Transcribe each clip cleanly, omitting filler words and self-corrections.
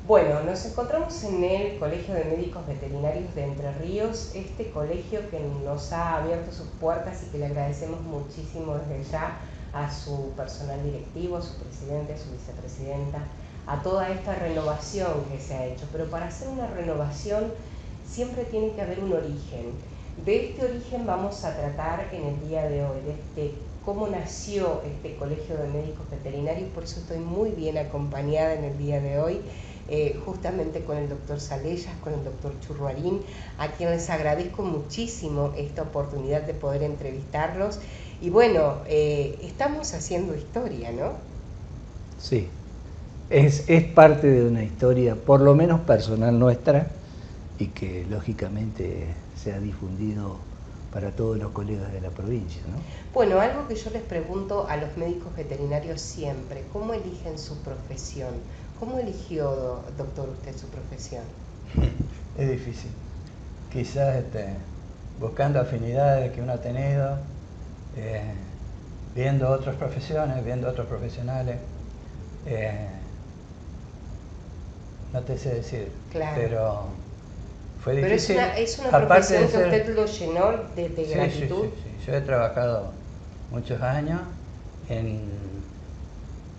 Bueno, nos encontramos en el Colegio de Médicos Veterinarios de Entre Ríos, este colegio que nos ha abierto sus puertas y que le agradecemos muchísimo desde ya a su personal directivo, a su presidente, a su vicepresidenta, a toda esta renovación que se ha hecho. Pero para hacer una renovación siempre tiene que haber un origen. De este origen vamos a tratar en el día de hoy, cómo nació este Colegio de Médicos Veterinarios. Por eso estoy muy bien acompañada en el día de hoy, justamente con el doctor Salellas, con el doctor Churruarín, a quienes les agradezco muchísimo esta oportunidad de poder entrevistarlos. Y bueno, estamos haciendo historia, ¿no? Sí, es parte de una historia, por lo menos personal nuestra, y que lógicamente se ha difundido para todos los colegas de la provincia, ¿no? Bueno, algo que yo les pregunto a los médicos veterinarios siempre, ¿cómo eligen su profesión? ¿Cómo eligió, doctor, usted su profesión? Es difícil. Quizás buscando afinidades que uno ha tenido, viendo otras profesiones, viendo otros profesionales. No te sé decir, claro. Pero fue difícil. Pero es una profesión que usted lo llenó de gratitud. Sí. Yo he trabajado muchos años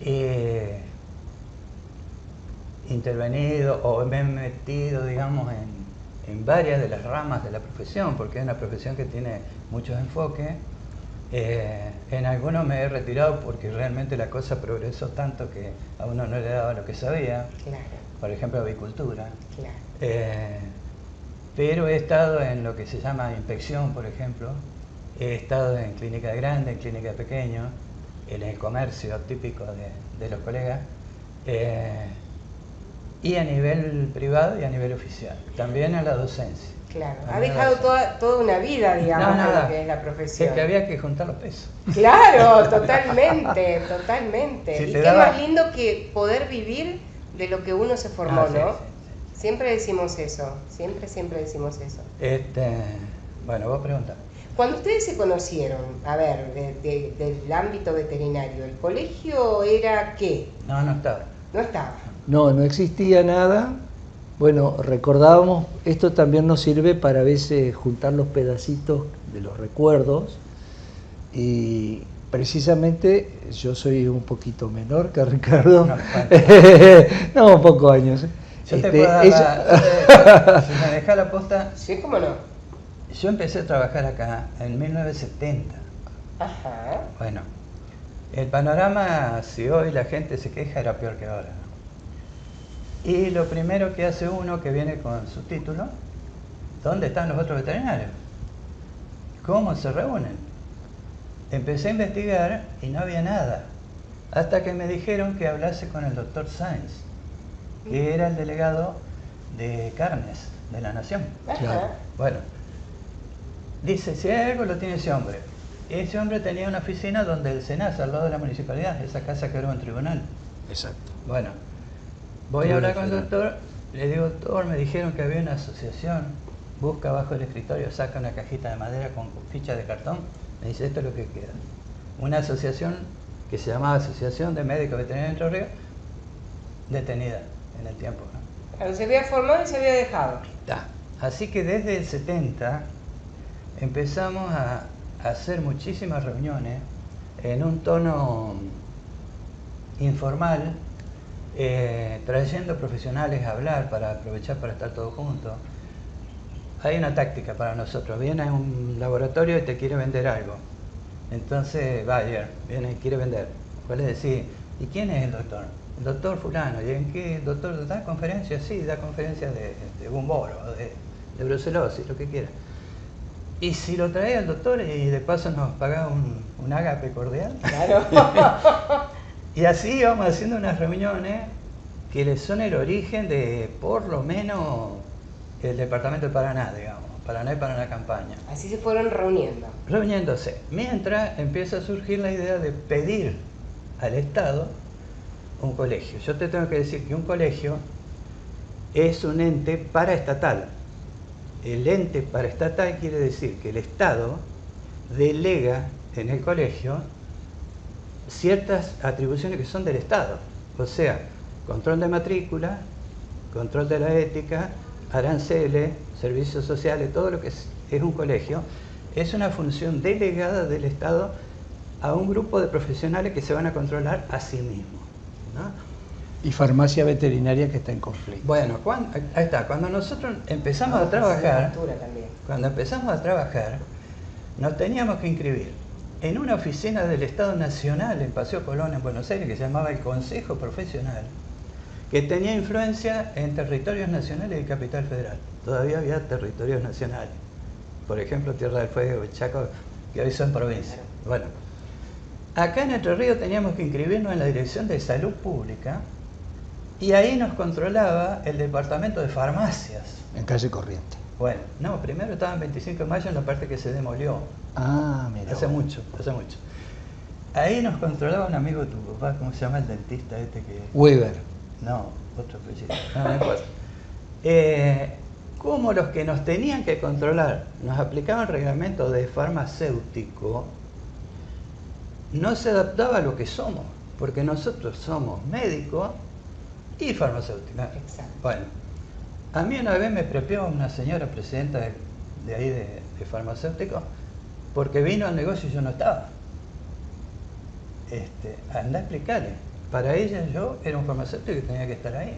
he intervenido o me he metido, digamos, en varias de las ramas de la profesión, porque es una profesión que tiene muchos enfoques. En algunos me he retirado porque realmente la cosa progresó tanto que a uno no le daba lo que sabía. Claro. Por ejemplo, avicultura. Claro. Pero he estado en lo que se llama inspección, por ejemplo. He estado en clínica grande, en clínica pequeño, en el comercio típico de los colegas. Y a nivel privado y a nivel oficial. También en la docencia. Claro, ha dejado toda una vida, digamos, en lo que es la profesión. Es que había que juntar los pesos. Claro, totalmente, totalmente. Si y qué más lindo que poder vivir de lo que uno se formó, ¿no? Sí. Siempre decimos eso, siempre decimos eso. Bueno, vos preguntás. Cuando ustedes se conocieron, a ver, del ámbito veterinario, ¿el colegio era qué? No estaba. No estaba. No existía nada. Bueno, recordábamos, esto también nos sirve para a veces juntar los pedacitos de los recuerdos, y precisamente yo soy un poquito menor que Ricardo, no, pocos años. Yo te puedo dar si me dejas la posta. Sí, cómo no. Yo empecé a trabajar acá en 1970. Ajá. Bueno, el panorama, si hoy la gente se queja, era peor que ahora. Y lo primero que hace uno que viene con su título, ¿dónde están los otros veterinarios? ¿Cómo se reúnen? Empecé a investigar y no había nada, hasta que me dijeron que hablase con el doctor Sáenz, que era el delegado de carnes de la Nación. Ajá. Bueno, dice, si hay algo lo tiene ese hombre. Ese hombre tenía una oficina donde el SENASA, al lado de la municipalidad, esa casa que era un tribunal. Exacto. Bueno, voy a hablar con el doctor, le digo, doctor, me dijeron que había una asociación, busca abajo del escritorio, saca una cajita de madera con ficha de cartón, me dice, esto es lo que queda. Una asociación que se llamaba Asociación de Médicos Veterinarios de Entre Ríos, detenida en el tiempo, ¿no? Claro, se había formado y se había dejado. Así que desde el 70 empezamos a hacer muchísimas reuniones en un tono informal, trayendo profesionales a hablar para aprovechar para estar todos juntos. Hay una táctica para nosotros. Viene a un laboratorio y te quiere vender algo. Entonces Bayer viene y quiere vender. Vos le decís, ¿y quién es el doctor? El doctor fulano. ¿Y en qué doctor da conferencias? Sí, da conferencias de bumboro, de brucelosis, lo que quiera. Y si lo trae al doctor y de paso nos paga un ágape cordial. Claro. Y así vamos haciendo unas reuniones que son el origen de, por lo menos, el departamento de Paraná, digamos. Paraná y Paraná Campaña. Así se fueron reuniendo. Reuniéndose. Mientras empieza a surgir la idea de pedir al Estado un colegio. Yo te tengo que decir que un colegio es un ente paraestatal. El ente paraestatal quiere decir que el Estado delega en el colegio ciertas atribuciones que son del Estado, o sea, control de matrícula, control de la ética, aranceles, servicios sociales, todo lo que es un colegio, es una función delegada del Estado a un grupo de profesionales que se van a controlar a sí mismos, ¿no? Y farmacia veterinaria que está en conflicto. Bueno, ahí está, cuando nosotros empezamos a trabajar, nos teníamos que inscribir en una oficina del Estado Nacional en Paseo Colón, en Buenos Aires, que se llamaba el Consejo Profesional, que tenía influencia en territorios nacionales y Capital Federal. Todavía había territorios nacionales. Por ejemplo, Tierra del Fuego, Chaco, que hoy son provincias. Bueno, acá en Entre Ríos teníamos que inscribirnos en la Dirección de Salud Pública y ahí nos controlaba el Departamento de Farmacias. En calle Corriente. Bueno, no, primero estaba en 25 de mayo en la parte que se demolió. Ah, mira. Hace mucho. Ahí nos controlaba un amigo de tu papá, ¿cómo se llama el dentista este que...? Weber. No, otro apellido. No importa. Como los que nos tenían que controlar nos aplicaban reglamento de farmacéutico, no se adaptaba a lo que somos, porque nosotros somos médicos y farmacéuticos. Exacto. Bueno, a mí una vez me prepió una señora presidenta de ahí de farmacéutico, porque vino al negocio y yo no estaba. Anda a explicarle. Para ella yo era un farmacéutico y tenía que estar ahí.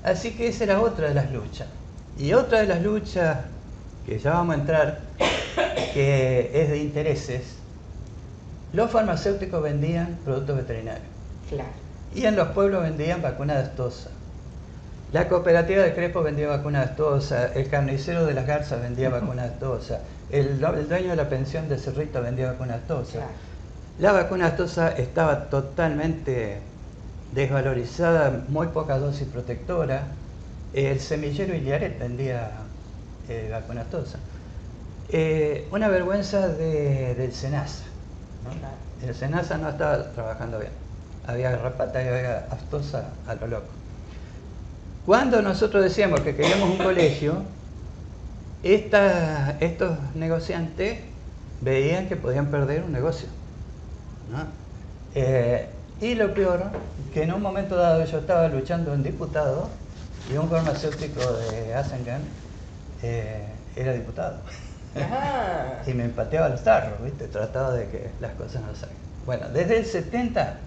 Así que esa era otra de las luchas. Y otra de las luchas que ya vamos a entrar, que es de intereses, los farmacéuticos vendían productos veterinarios. Claro. Y en los pueblos vendían vacuna de astosa. La cooperativa de Crespo vendía vacuna de astosa, el carnicero de las Garzas vendía vacuna de astosa, el dueño de la pensión de Cerrito vendía vacuna de astosa. Claro. La vacuna de astosa estaba totalmente desvalorizada, muy poca dosis protectora. El semillero Illaret vendía vacuna de astosa. Una vergüenza del SENASA, ¿no? Claro. El SENASA no estaba trabajando bien. Había garrapata y había astosa a lo loco. Cuando nosotros decíamos que queríamos un colegio, estos negociantes veían que podían perder un negocio, ¿no? Y lo peor, que en un momento dado yo estaba luchando en diputado y un farmacéutico de Asengan era diputado. Ajá. Y me empateaba los tarros, ¿viste? Trataba de que las cosas no salgan. Bueno, desde el 70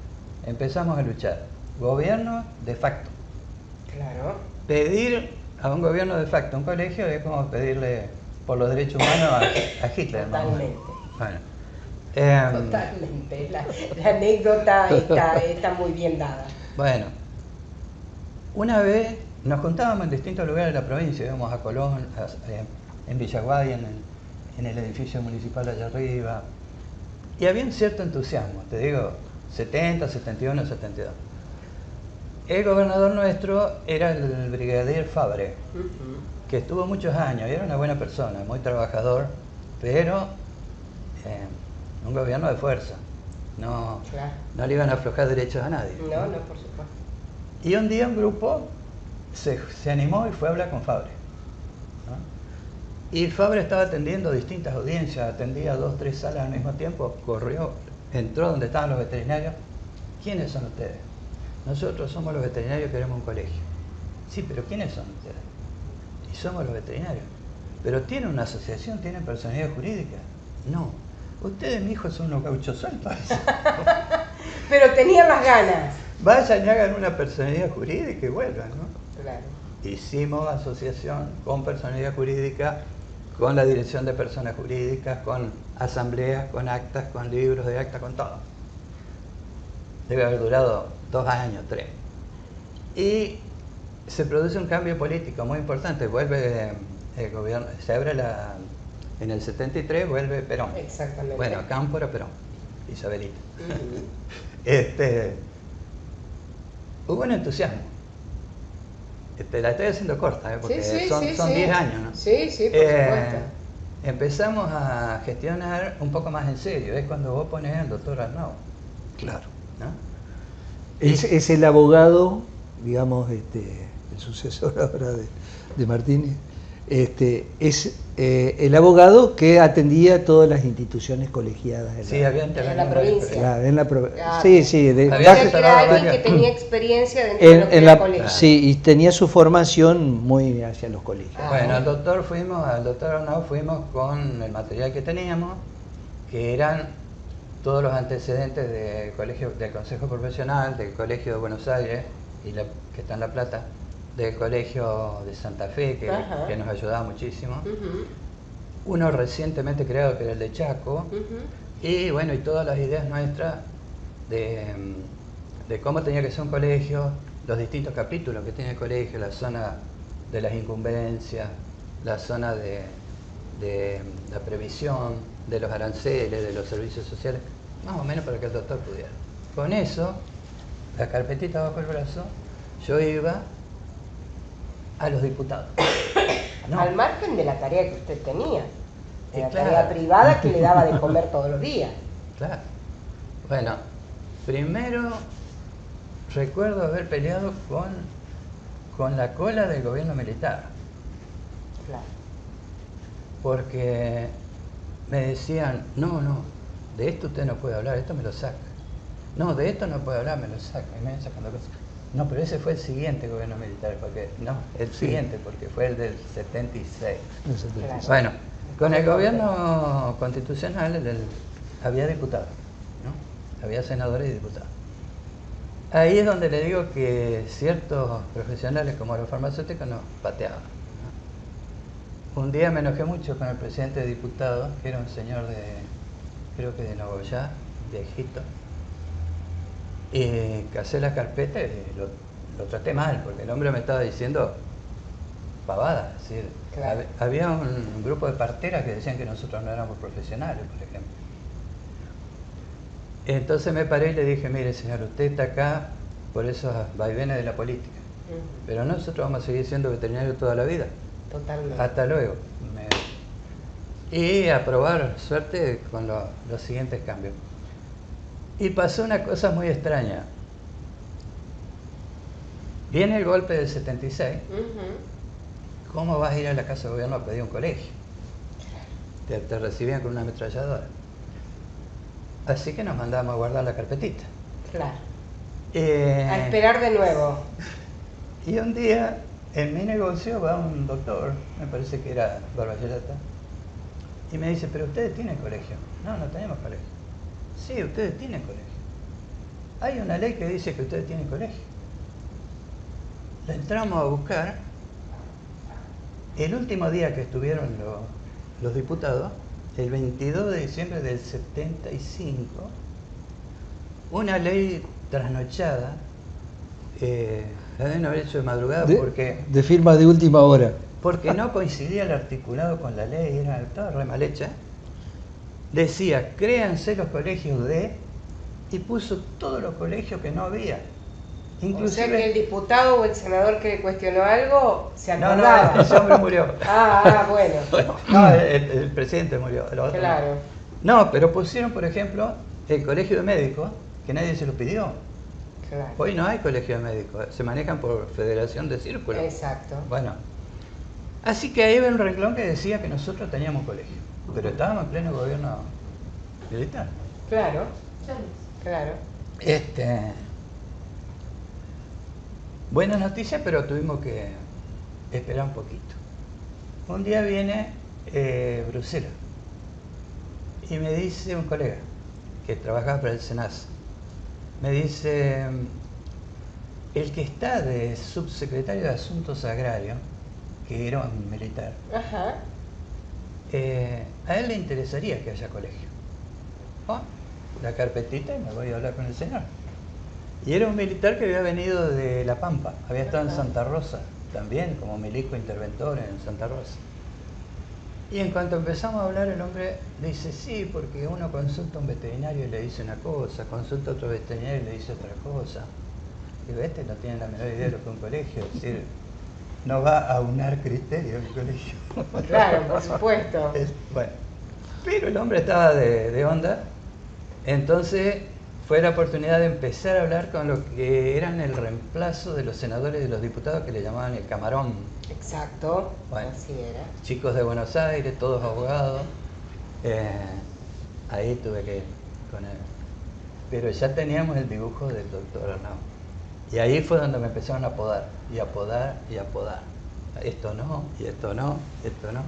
empezamos a luchar. Gobierno de facto. Claro. Pedir a un gobierno de facto un colegio es como pedirle por los derechos humanos a Hitler, ¿no? Totalmente. Bueno, Totalmente. La anécdota está muy bien dada. bueno, una vez nos juntábamos en distintos lugares de la provincia, íbamos a Colón, en Villaguay, en el edificio municipal allá arriba, y había un cierto entusiasmo, te digo, 70, 71, 72. El gobernador nuestro era el brigadier Fabre, que estuvo muchos años y era una buena persona, muy trabajador, pero un gobierno de fuerza. No, Claro. no le iban a aflojar derechos a nadie. No, no, por supuesto. Y un día un grupo se animó y fue a hablar con Fabre, ¿no? Y Fabre estaba atendiendo distintas audiencias, atendía 2, 3 salas al mismo tiempo, corrió, entró donde estaban los veterinarios. ¿Quiénes son ustedes? Nosotros somos los veterinarios que queremos un colegio. Sí, pero ¿quiénes son ustedes? Y somos los veterinarios. ¿Pero tienen una asociación? ¿Tienen personalidad jurídica? No. Ustedes, mi hijo, son unos gauchos sueltos. Pero tenía las ganas. Vayan y hagan una personalidad jurídica y vuelvan, ¿no? Claro. Hicimos asociación con personalidad jurídica, con la dirección de personas jurídicas, con asambleas, con actas, con libros de acta, con todo. Debe haber durado 2 años, 3. Y se produce un cambio político muy importante. Vuelve el gobierno, se abre en el 73 vuelve Perón. Exactamente. Bueno, Cámpora, Perón, Isabelita. Hubo un entusiasmo. La estoy haciendo corta, porque son 10 años, ¿no? Sí, sí, por supuesto. Empezamos a gestionar un poco más en serio. Es cuando vos pones al doctor Arnau, Claro. ¿no? Es el abogado, digamos, el sucesor ahora de Martínez, es el abogado que atendía todas las instituciones colegiadas de Sí, había en la provincia. Claro, en la Claro. sí, sí. O sea, que era alguien que tenía experiencia dentro de lo que era el colegio. Sí, y tenía su formación muy hacia los colegios. Bueno, al doctor Arnau fuimos con el material que teníamos, que eran todos los antecedentes del Consejo Profesional, del Colegio de Buenos Aires, que está en La Plata, del Colegio de Santa Fe, que nos ayudaba muchísimo. Uno recientemente creado, que era el de Chaco, y bueno, y todas las ideas nuestras de cómo tenía que ser un colegio, los distintos capítulos que tiene el colegio, la zona de las incumbencias, la zona de la previsión, de los aranceles, de los servicios sociales, más o menos para que el doctor pudiera. Con eso, la carpetita bajo el brazo, yo iba a los diputados. No. Al margen de la tarea que usted tenía, de la claro. tarea privada que le daba de comer todos los días. Claro. Bueno, primero recuerdo haber peleado con la cola del gobierno militar. Claro. Porque me decían, no, de esto usted no puede hablar, esto me lo saca. No, de esto no puede hablar, me lo saca, y me van sacando cosas. No, pero ese fue el siguiente gobierno militar, siguiente, porque fue el del 76. El 76. Bueno, con el gobierno constitucional había diputados, ¿no? Había senadores y diputados. Ahí es donde le digo que ciertos profesionales como los farmacéuticos nos pateaban, ¿no? Un día me enojé mucho con el presidente de diputados, que era un señor creo que de Nogoyá, viejito. Y casé la carpeta y lo traté mal, porque el hombre me estaba diciendo pavadas. Es decir, claro. Había un grupo de parteras que decían que nosotros no éramos profesionales, por ejemplo. Entonces me paré y le dije, mire señor, usted está acá por esos vaivenes de la política, pero nosotros vamos a seguir siendo veterinarios toda la vida. Totalmente. Hasta luego. Y a probar suerte con los siguientes cambios. Y pasó una cosa muy extraña. Viene el golpe del 76. ¿Cómo vas a ir a la casa de gobierno a pedir un colegio? Te recibían con una ametralladora. Así que nos mandamos a guardar la carpetita. Claro. A esperar de nuevo. Y un día, en mi negocio, va un doctor, me parece que era Barballata, y me dice, pero ustedes tienen colegio. No, no tenemos colegio. Sí, ustedes tienen colegio. Hay una ley que dice que ustedes tienen colegio. La entramos a buscar. El último día que estuvieron los diputados, el 22 de diciembre del 75, una ley trasnochada, la deben haber hecho de madrugada de firma de última hora. Porque no coincidía el articulado con la ley, estaba re mal hecha. Decía, créanse los colegios y puso todos los colegios que no había. Inclusive, o sea que el diputado o el senador que cuestionó algo se acordaba. No, ese hombre murió. Bueno. No, el presidente murió. El otro claro. No, pero pusieron, por ejemplo, el colegio de médicos, que nadie se lo pidió. Claro. Hoy no hay colegio de médicos, se manejan por federación de círculos. Exacto. Bueno, así que ahí había un renglón que decía que nosotros teníamos colegio, pero estábamos en pleno gobierno militar. Claro. Buena noticia, pero tuvimos que esperar un poquito. Un día viene Bruselas y me dice un colega que trabajaba para el SENASA, me dice, el que está de subsecretario de Asuntos Agrarios, que era un militar, a él le interesaría que haya colegio. La carpetita y me voy a hablar con el señor. Y era un militar que había venido de La Pampa, había estado en Santa Rosa, también como milico interventor en Santa Rosa. Y en cuanto empezamos a hablar, el hombre le dice, sí, porque uno consulta a un veterinario y le dice una cosa, consulta a otro veterinario y le dice otra cosa. Digo, no tiene la menor idea de lo que es un colegio, es decir, no va a aunar criterios el colegio. Claro, por supuesto. Bueno, pero el hombre estaba de onda, entonces fue la oportunidad de empezar a hablar con los que eran el reemplazo de los senadores y de los diputados, que le llamaban el camarón. Exacto, Bueno, así era. chicos de Buenos Aires, todos abogados. Ahí tuve que ir con él. Pero ya teníamos el dibujo del doctor Arnau. Y ahí fue donde me empezaron a apodar, y apodar, y apodar. Esto no, y esto no, esto no.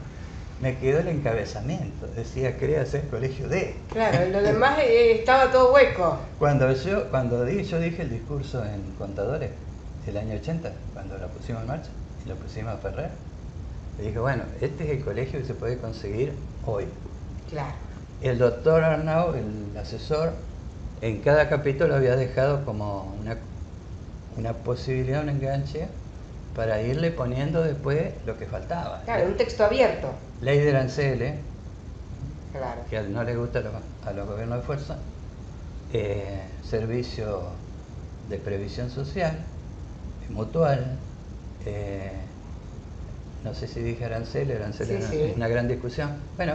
Me quedó el encabezamiento, decía, créase el colegio D. Claro, lo demás estaba todo hueco. Cuando yo dije el discurso en Contadores, el año 80, cuando lo pusimos en marcha, y lo pusimos a Ferrer, le dije, bueno, este es el colegio que se puede conseguir hoy. Claro. El doctor Arnau, el asesor, en cada capítulo había dejado como una posibilidad, un enganche, para irle poniendo después lo que faltaba. Claro, un texto abierto. Ley de aranceles, Claro. que no le gusta a los gobiernos de fuerza, servicio de previsión social, mutual, no sé si dije aranceles Sí, sí. es una gran discusión. Bueno,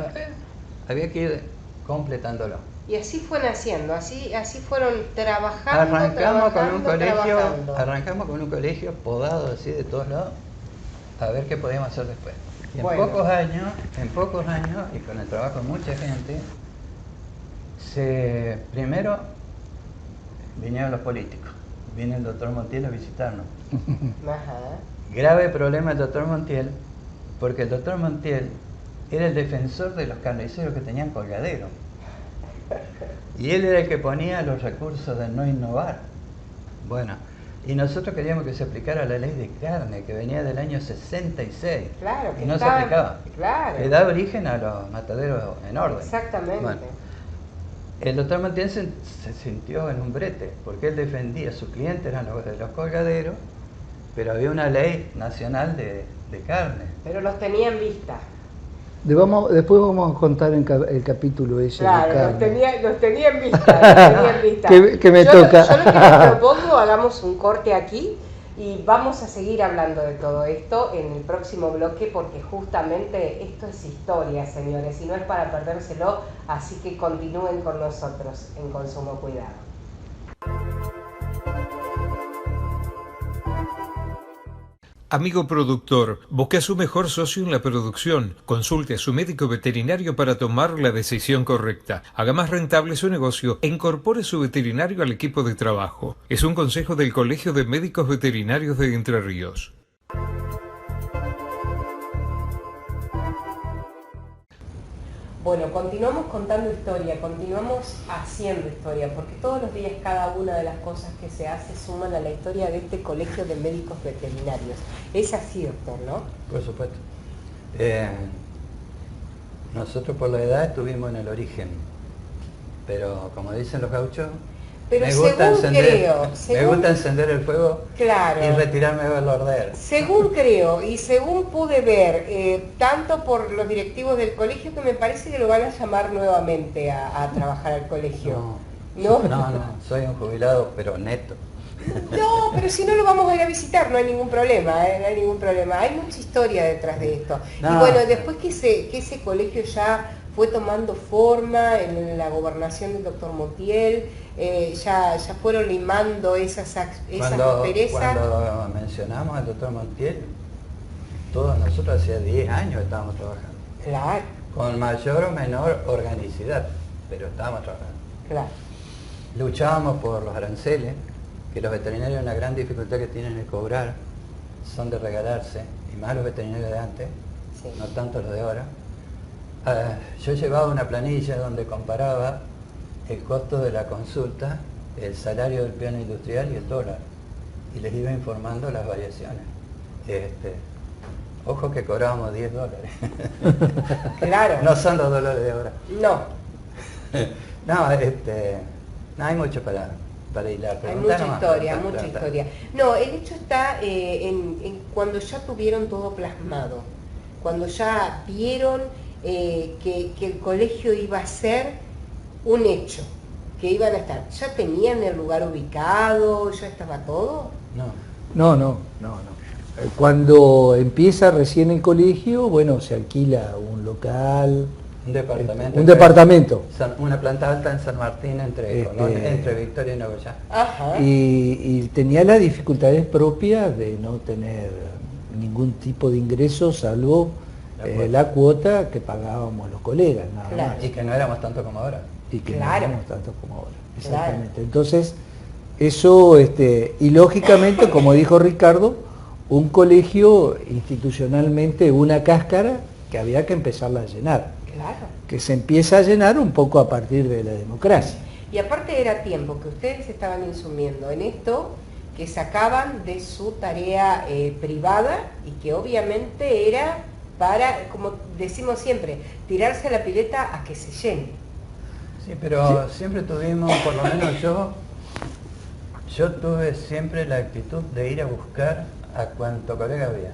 había que ir completándolo. Y así fue naciendo, así fueron trabajando, Arrancamos con un trabajando. colegio podado así de todos lados, a ver qué podíamos hacer después. Y Bueno. en pocos años, y con el trabajo de mucha gente, primero vinieron los políticos. Vino el doctor Montiel a visitarnos. Ajá. Grave problema el doctor Montiel, porque el doctor Montiel era el defensor de los carniceros que tenían colgadero. Y él era el que ponía los recursos de no innovar. Bueno, y nosotros queríamos que se aplicara la ley de carne, que venía del año 66. Claro, que y no estaba- se aplicaba. claro. Que da origen a los mataderos en orden. Exactamente. Bueno, el doctor Montiel se sintió en un brete, porque él defendía, sus clientes eran los de los colgaderos, pero había una ley nacional de carne. Pero los tenía en vista. Después vamos a contar el capítulo ese. de Claro, carne. los tenía en vista, los tenía en vista. Que me yo, toca. Yo lo que les propongo, hagamos un corte aquí y vamos a seguir hablando de todo esto en el próximo bloque, porque justamente esto es historia, señores, y no es para perdérselo, así que continúen con nosotros en Consumo Cuidado. Amigo productor, busque a su mejor socio en la producción. Consulte a su médico veterinario para tomar la decisión correcta. Haga más rentable su negocio e incorpore su veterinario al equipo de trabajo. Es un consejo del Colegio de Médicos Veterinarios de Entre Ríos. Bueno, continuamos contando historia, continuamos haciendo historia, porque todos los días cada una de las cosas que se hace suman a la historia de este Colegio de Médicos Veterinarios. Es así, doctor, ¿no? Por supuesto. Nosotros por la edad estuvimos en el origen, pero como dicen los gauchos, Pero me gusta según encender el fuego Claro. y retirarme a verlo arder. Según creo y según pude ver, tanto por los directivos del colegio, que me parece que lo van a llamar nuevamente a trabajar al colegio. No, soy un jubilado, pero neto. No, pero si no lo vamos a ir a visitar, no hay ningún problema, no hay ningún problema. Hay mucha historia detrás de esto. No. Y bueno, después que ese colegio ya fue tomando forma en la gobernación del doctor Montiel, ya fueron limando esas asperezas. Cuando mencionamos al doctor Montiel, todos nosotros hacía 10 años estábamos trabajando. Claro, Con mayor o menor organicidad, pero estábamos trabajando. claro. Luchábamos por los aranceles, que los veterinarios una gran dificultad que tienen es cobrar, son de regalarse, y más los veterinarios de antes, Sí. no tanto los de ahora. Yo llevaba una planilla donde comparaba el costo de la consulta, el salario del peón industrial y el dólar, y les iba informando las variaciones. Ojo que cobrábamos $10. Claro. No son los dólares de ahora. No, No, hay mucho para hilar. hay Preguntá mucha nomás, historia, preguntá, mucha preguntá. historia. No, el hecho está en cuando ya tuvieron todo plasmado, cuando ya vieron que el colegio iba a ser un hecho, que iban a estar. ¿Ya tenían el lugar ubicado? ¿Ya estaba todo? No. No. Cuando empieza recién el colegio, bueno, se alquila un local Un departamento. Un departamento. Una planta alta en San Martín entre Victoria y Nogoyá. Ajá. Y tenía las dificultades propias de no tener ningún tipo de ingreso salvo la cuota que pagábamos los colegas, nada Claro. más. Y que no éramos tanto como ahora. Y que Claro. no éramos tanto como ahora. Claro. Exactamente. Entonces, eso, y lógicamente, como dijo Ricardo, un colegio institucionalmente una cáscara que había que empezarla a llenar, Claro. que se empieza a llenar un poco a partir de la democracia. Y aparte era tiempo que ustedes estaban insumiendo en esto, que sacaban de su tarea privada y que obviamente era para, como decimos siempre, tirarse a la pileta a que se llene. Sí, pero siempre tuvimos, por lo menos yo tuve siempre la actitud de ir a buscar a cuanto colega había.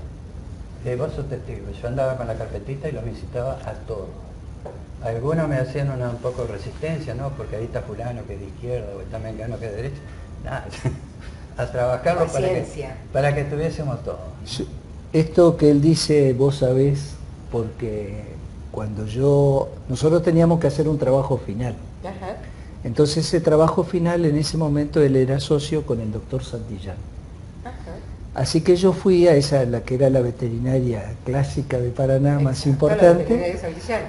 Vos sos testigo, yo andaba con la carpetita y los visitaba a todos. Algunos me hacían un poco de resistencia, ¿no? Porque ahí está fulano que es de izquierda, o está mengano que es de derecha. Nada, a trabajarlo para que tuviésemos todo. Esto que él dice, vos sabés, porque cuando nosotros teníamos que hacer un trabajo final. Ajá. Entonces ese trabajo final, en ese momento él era socio con el doctor Santillán. Ajá. Así que yo fui a esa, la que era la veterinaria clásica de Paraná más Exacto, la importante. veterinaria de Santillán.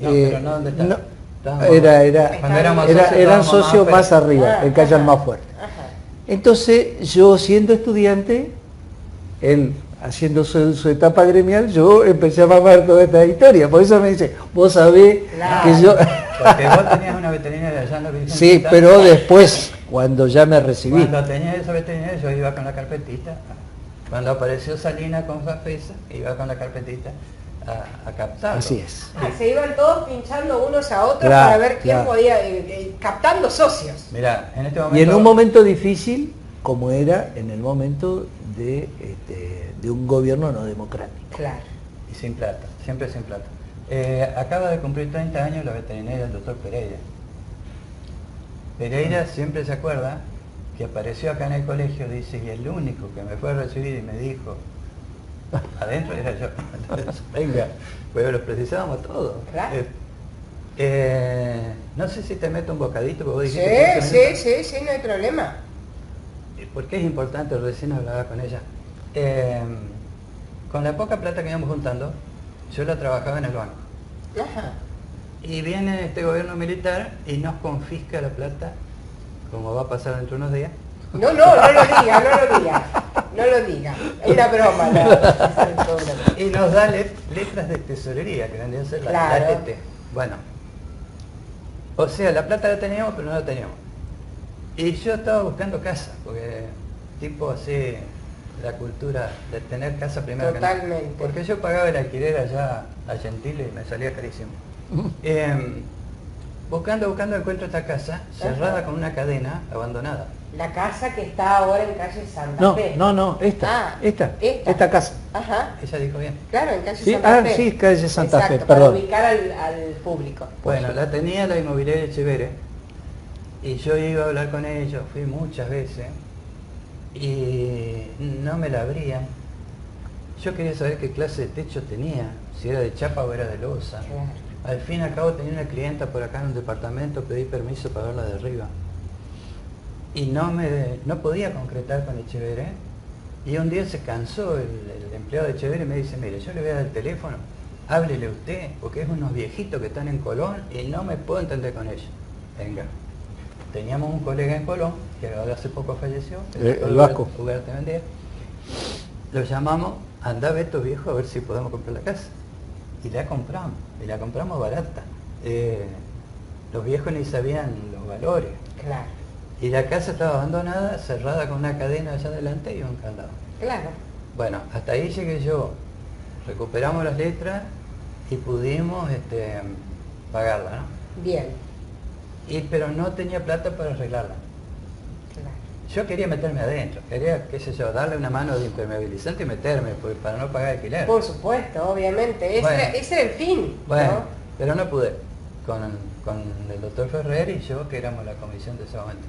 Pero no, ¿dónde está? no, Estábamos- Cuando éramos socios, eran estábamos socios más arriba, Ah, en calle ajá. más fuerte. Ajá. Entonces yo siendo estudiante, él haciendo su etapa gremial, yo empecé a mamar toda esta historia. Por eso me dice, vos sabés Claro. que yo... Porque vos tenías una veterinaria allá en la Virgencita. Sí, pero después, cuando ya me recibí. Cuando tenía esa veterinaria yo iba con la carpetita. Cuando apareció Salina con Zafesa, iba con la carpetita a captarlo. Así es. Ah, se iban todos pinchando unos a otros Claro, para ver quién claro. podía, captando socios. Mirá, en este momento... Y en un momento difícil, como era en el momento de un gobierno no democrático. Claro. Y sin plata, siempre sin plata. Acaba de cumplir 30 años la veterinaria del doctor Pereira. Pereira siempre se acuerda que apareció acá en el colegio, dice, y el único que me fue a recibir y me dijo, adentro era yo. Entonces, venga, pues los precisábamos todos. Claro. No sé si te meto un bocadito, porque vos Sí, dijiste 15 minutos. sí, no hay problema. ¿Por qué es importante? Recién hablaba con ella. Con la poca plata que íbamos juntando, yo la trabajaba en el banco. Ajá. Y viene este gobierno militar y nos confisca la plata, como va a pasar dentro de unos días. No lo diga. No lo diga. Es una broma. Y nos da letras de tesorería, que vendrían a ser la Claro. TT. Bueno, o sea, la plata la teníamos, pero no la teníamos. Y yo estaba buscando casa, porque tipo así, la cultura de tener casa primero. Totalmente. Porque yo pagaba el alquiler allá a Gentile y me salía carísimo. Buscando, encuentro esta casa cerrada Ajá. con una cadena abandonada. La casa que está ahora en calle Santa No, Fe. esta casa. Ajá. Ella dijo bien. Claro, en calle Sí, Santa Fe. sí, calle Santa Fe, Exacto, perdón. para ubicar al público. Bueno, la tenía la inmobiliaria Echeverre y yo iba a hablar con ellos, fui muchas veces y no me la abrían. Yo quería saber qué clase de techo tenía, si era de chapa o era de losa. Claro. Al fin y al cabo tenía una clienta por acá en un departamento, pedí permiso para verla de arriba. Y no podía concretar con Echeverre. Y un día se cansó el empleado de Echeverre y me dice, mire, yo le voy a dar el teléfono, háblele usted, porque es unos viejitos que están en Colón y no me puedo entender con ellos. Venga. Teníamos un colega en Colón, que ahora hace poco falleció, El Vasco. Ugarte Vendía. Lo llamamos, andá a ver estos viejos a ver si podemos comprar la casa. Y la compramos barata. Los viejos ni sabían los valores. Claro. Y la casa estaba abandonada, cerrada con una cadena allá adelante y un candado. Claro. Bueno, hasta ahí llegué yo. Recuperamos las letras y pudimos pagarla, ¿no? Bien. Pero no tenía plata para arreglarla. Claro. Yo quería meterme adentro, quería, qué sé yo, darle una mano de impermeabilizante y meterme, para no pagar alquiler. Por supuesto, obviamente. Ese era el fin. Bueno, ¿no? pero no pude. Con el doctor Ferrer y yo, que éramos la comisión de ese momento.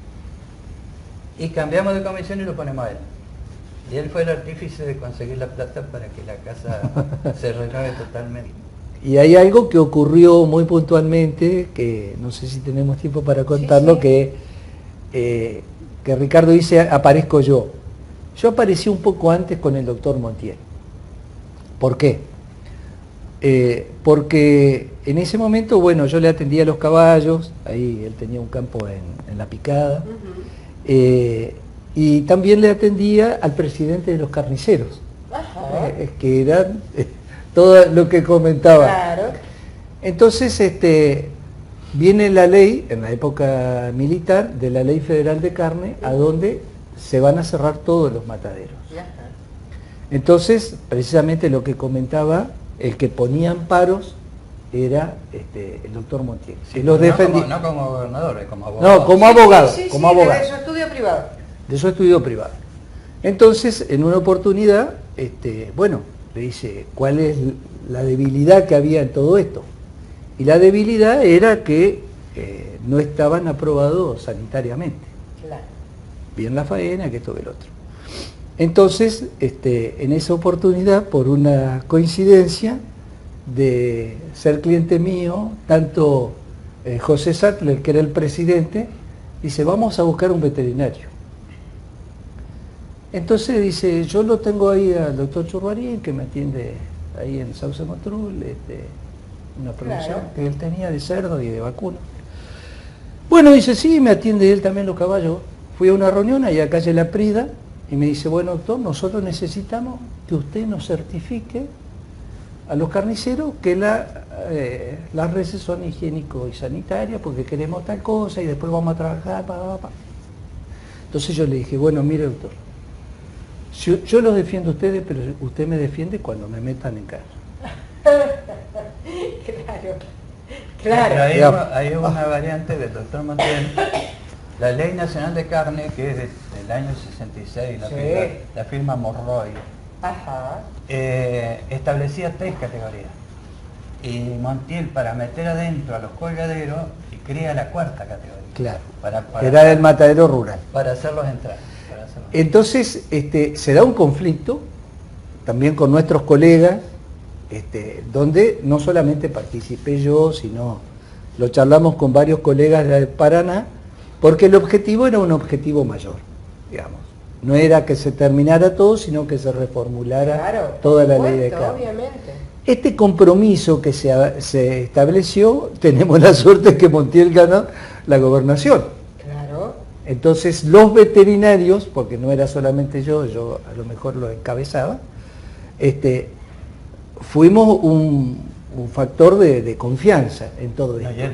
Y cambiamos de comisión y lo ponemos a él. Y él fue el artífice de conseguir la plata para que la casa se renueve totalmente. Y hay algo que ocurrió muy puntualmente, que no sé si tenemos tiempo para contarlo, Sí. que Ricardo dice, aparezco yo. Yo aparecí un poco antes con el doctor Montiel. ¿Por qué? Porque en ese momento, bueno, yo le atendía a los caballos, ahí él tenía un campo en La Picada, y también le atendía al presidente de los carniceros, que era todo lo que comentaba. Claro. Entonces, viene la ley, en la época militar, de la Ley Federal de Carne, a donde se van a cerrar todos los mataderos. Ajá. Entonces, precisamente lo que comentaba, el que ponía amparos era el doctor Montiel. Sí, los defendía. no como gobernador, como abogado. No, como abogado. Sí, como abogado. de su estudio privado. De su estudio privado. Entonces, en una oportunidad, bueno, le dice, ¿cuál es la debilidad que había en todo esto? Y la debilidad era que no estaban aprobados sanitariamente. Claro. Bien la faena, que esto que el otro. Entonces, en esa oportunidad, por una coincidencia de ser cliente mío, tanto José Sattler, que era el presidente, dice, vamos a buscar un veterinario. Entonces dice, yo lo tengo ahí al doctor Churbarín, que me atiende ahí en Sauce Motrul, una producción que él tenía de cerdo y de vacuno. Bueno, dice, sí, me atiende él también los caballos. Fui a una reunión ahí a calle La Prida y me dice, bueno, doctor, nosotros necesitamos que usted nos certifique a los carniceros que las reses son higiénico y sanitarias porque queremos tal cosa y después vamos a trabajar, Entonces yo le dije, bueno, mire, doctor, yo los defiendo a ustedes, pero usted me defiende cuando me metan en casa. Claro. Pero hay una variante del doctor Montiel, la Ley Nacional de Carne, que es del año 66, la firma Morroy, Ajá. establecía 3 categorías. Y Montiel, para meter adentro a los colgaderos, crea la 4ª categoría. Claro, Para era el matadero rural. Para hacerlos entrar. Entonces, se da un conflicto también con nuestros colegas, donde no solamente participé yo, sino lo charlamos con varios colegas de Paraná, porque el objetivo era un objetivo mayor, digamos. No era que se terminara todo, sino que se reformulara toda la ley de carne. Obviamente. Este compromiso que se estableció, tenemos la suerte que Montiel ganó la gobernación. Claro. Entonces los veterinarios, porque no era solamente yo a lo mejor lo encabezaba, fuimos un factor de confianza en todo esto. No, y él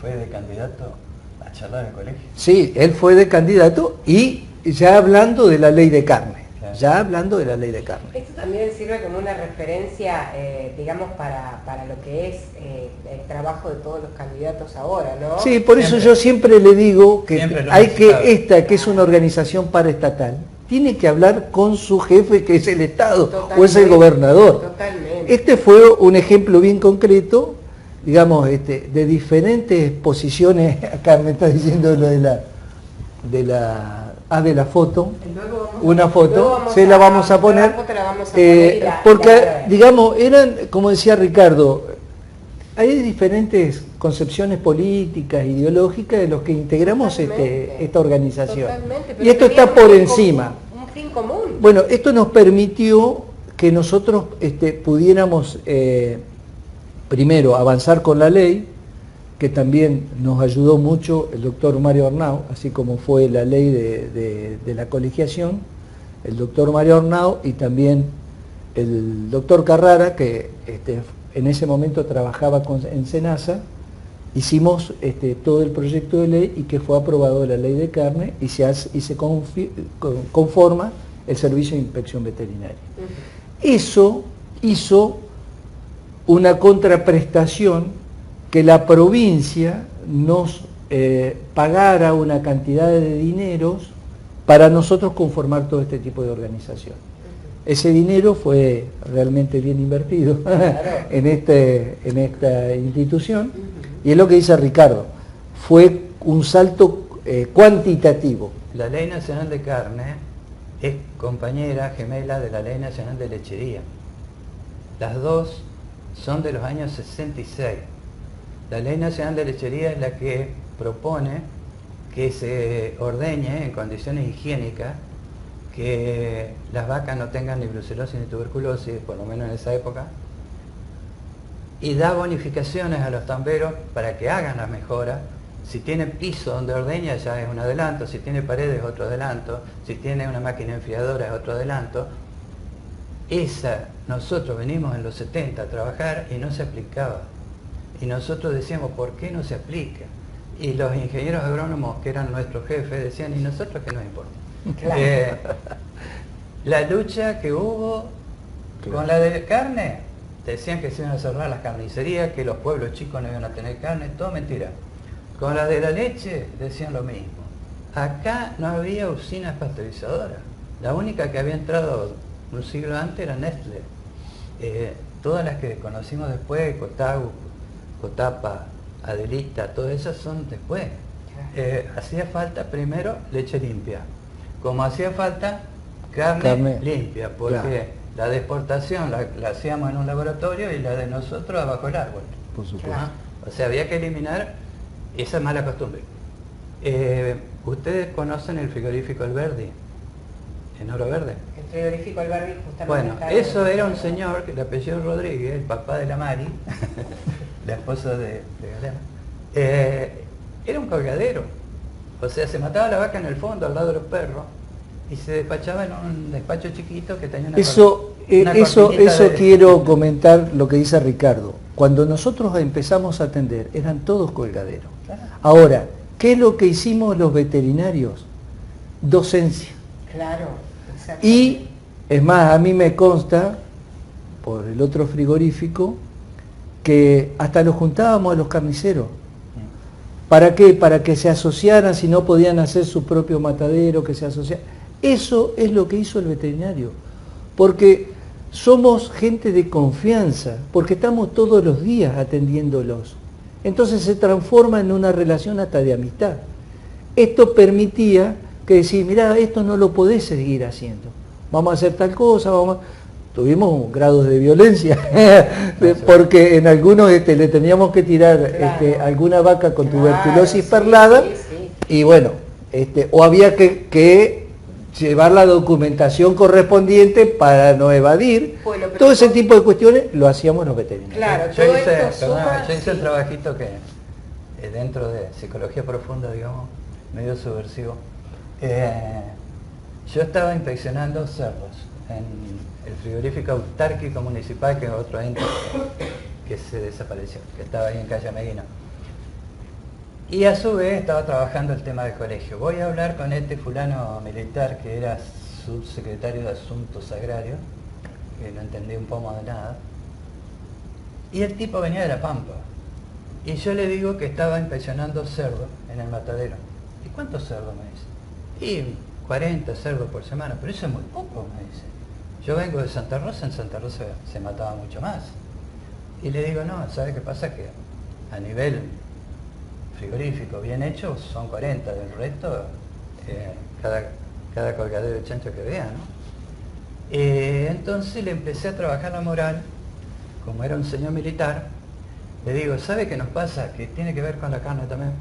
fue de candidato a charlar en el colegio. Sí, él fue de candidato y ya hablando de la ley de carne. Ya hablando de la ley de carne. Esto también sirve como una referencia, digamos, para lo que es el trabajo de todos los candidatos ahora, ¿no? Sí, por eso yo siempre le digo que que es una organización paraestatal, tiene que hablar con su jefe, que es el Estado, o es el gobernador. Totalmente. Este fue un ejemplo bien concreto, digamos, de diferentes posiciones. Acá me está diciendo lo de la foto. Una foto, se la vamos a poner, porque digamos, eran, como decía Ricardo, hay diferentes concepciones políticas, ideológicas de los que integramos esta organización. Y esto está por encima. Un fin común. Bueno, esto nos permitió que nosotros pudiéramos primero avanzar con la ley, que también nos ayudó mucho el doctor Mario Arnau, así como fue la ley de la colegiación, el doctor Mario Arnau y también el doctor Carrara, que en ese momento trabajaba en SENASA. Hicimos todo el proyecto de ley y que fue aprobado la ley de carne y se conforma el servicio de inspección veterinaria. Eso hizo una contraprestación, que la provincia nos pagara una cantidad de dineros para nosotros conformar todo este tipo de organización. Ese dinero fue realmente bien invertido en esta institución, y es lo que dice Ricardo, fue un salto cuantitativo. La Ley Nacional de Carne es compañera gemela de la Ley Nacional de Lechería. Las dos son de los años 66. La Ley Nacional de Lechería es la que propone que se ordeñe en condiciones higiénicas, que las vacas no tengan ni brucelosis ni tuberculosis, por lo menos en esa época, y da bonificaciones a los tamberos para que hagan las mejoras. Si tiene piso donde ordeña ya es un adelanto, si tiene paredes es otro adelanto, si tiene una máquina enfriadora es otro adelanto. Nosotros venimos en los 70 a trabajar y no se aplicaba. Y nosotros decíamos, ¿por qué no se aplica? Y los ingenieros agrónomos, que eran nuestros jefes, decían, ¿y nosotros qué nos importa? Claro. La lucha que hubo con la de carne, decían que se iban a cerrar las carnicerías, que los pueblos chicos no iban a tener carne, todo mentira. Con la de la leche decían lo mismo. Acá no había usinas pasteurizadoras. La única que había entrado un siglo antes era Nestlé. Todas las que conocimos después, Cotagu, Cotapa, Adelita, todas esas son después. Hacía falta primero leche limpia, como hacía falta carne limpia, porque claro, la de exportación la hacíamos en un laboratorio y la de nosotros abajo el árbol. por supuesto. Claro. O sea, había que eliminar esa mala costumbre. ¿Ustedes conocen el frigorífico Alberdi, en Oro Verde? El frigorífico Alberdi justamente. Bueno, está eso en- era un señor, que el apellido Rodríguez, el papá de la Mari, la esposa de Galeana. Era un colgadero. O sea, se mataba la vaca en el fondo, al lado de los perros, y se despachaba en un despacho chiquito que tenía una Eso cortinita de- quiero comentar lo que dice Ricardo. Cuando nosotros empezamos a atender, eran todos colgaderos. Claro. Ahora, ¿qué es lo que hicimos los veterinarios? Docencia. Claro, exacto. Y, es más, a mí me consta, por el otro frigorífico, que hasta los juntábamos a los carniceros. ¿Para qué? Para que se asociaran, si no podían hacer su propio matadero, que se asociaran. Eso es lo que hizo el veterinario, porque somos gente de confianza, porque estamos todos los días atendiéndolos. Entonces se transforma en una relación hasta de amistad. Esto permitía que decir, mirá, esto no lo podés seguir haciendo. Vamos a hacer tal cosa, Tuvimos grados de violencia, porque en algunos le teníamos que tirar Claro. alguna vaca con Claro, tuberculosis sí, parlada, sí. y bueno, o había que llevar la documentación correspondiente para no evadir. Bueno, pero todo ese son- tipo de cuestiones lo hacíamos los veterinarios. Claro, Yo todo hice, esto perdóname, suma, yo hice un sí. trabajito que dentro de psicología profunda, digamos, medio subversivo. Yo estaba inspeccionando cerdos en el frigorífico autárquico municipal, que es otro ente que se desapareció, que estaba ahí en calle Meguino. Y a su vez estaba trabajando el tema del colegio. Voy a hablar con este fulano militar que era subsecretario de Asuntos Agrarios, que no entendía un pomo de nada. Y el tipo venía de La Pampa. Y yo le digo que estaba inspeccionando cerdos en el matadero. ¿Y cuántos cerdos? Me dice. Y 40 cerdos por semana, pero eso es muy poco, me dice. Yo vengo de Santa Rosa, en Santa Rosa se mataba mucho más. Y le digo, no, ¿sabe qué pasa? Que a nivel frigorífico bien hecho son 40, del resto cada colgadero de chancho que vea, ¿no? Entonces le empecé a trabajar la moral, como era un señor militar, le digo, ¿sabe qué nos pasa? Que tiene que ver con la carne también.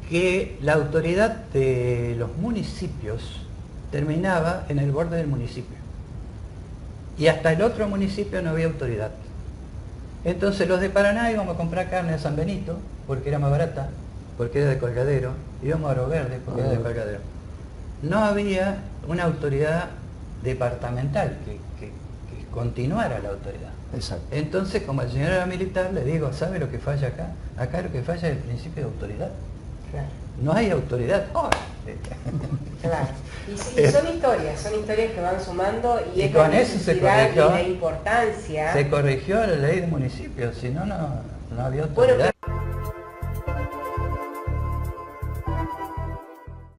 Que la autoridad de los municipios terminaba en el borde del municipio. Y hasta el otro municipio no había autoridad. Entonces los de Paraná íbamos a comprar carne a San Benito, porque era más barata, porque era de colgadero, íbamos a Oro Verde, porque era de colgadero. No había una autoridad departamental que continuara la autoridad. Exacto. Entonces, como el señor era militar, le digo, ¿sabe lo que falla acá? Acá lo que falla es el principio de autoridad. Claro, No hay autoridad. claro. Y son historias que van sumando y, Y es con la eso se necesidad y corrigió. la importancia. Se corrigió la ley de municipios, si no, no había Bueno, autoridad.